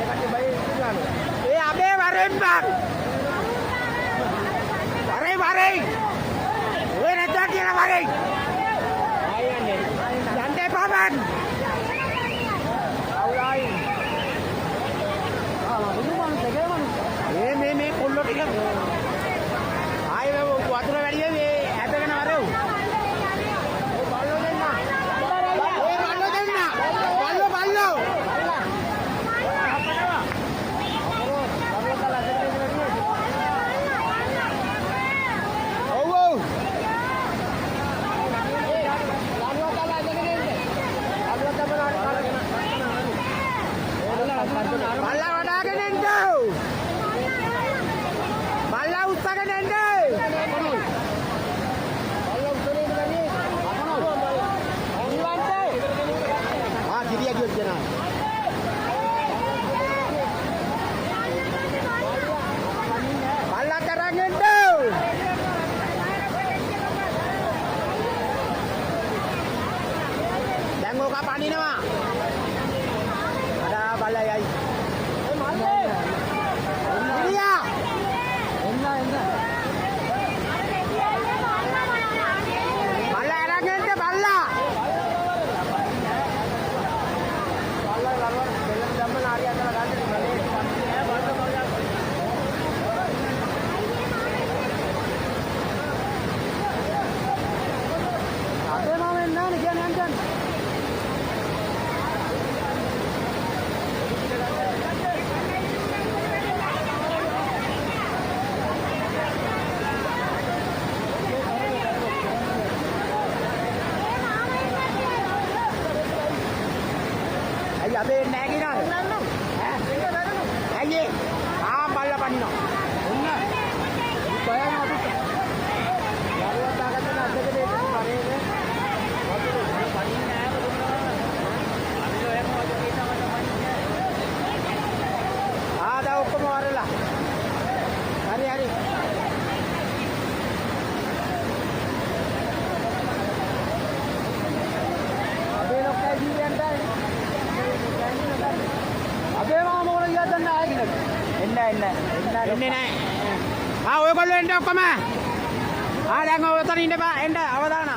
ඒ අබේ වරෙන් බං. වරේ. ඔය නැද්දා කියලා වරේ. යන්න එපා බං. අවුලයි. මේ කොල්ලෝ ටික ආයේ වතුර වැඩි වෙයි හැදගෙන වරෙව්. බල්ලෝ. බල්ලා වඩාගෙන එන්න. බල්ලා උස්සගෙන එන්න. ගිරිය ගියොත් යනවා. බල්ලා තරන් එන්න. දැන් ඕක පනිනවා. අඩා බල්ලා යයි. ගිරියා. එන්න. බල්ලා අරන් එන්න බල්ලා. අබේ නැහැ කියනවාද? ඇයි ඒ? බල්ලා පනිනවා. ඔන්න. බයන අපිට. යාළුවා දාගන්න අද්දක දෙන්න පරේද? අපිට පනින්නේ නැහැ බදුන්නා. අපි ඔයම වගේ කියනවා පනින්නේ. ආදා ඔක්කොම වරලා. හරි. අබේ ලොක්කයි ජීවිතයන්ට අබේ මාම මොකද කියද්ද නැහැ කිනද? එන්නේ නැහැ. ඔයගොල්ලෝ එන්න ඔක්කොම. දැන් ඔය උතන ඉන්න බා එන්න අවදාන.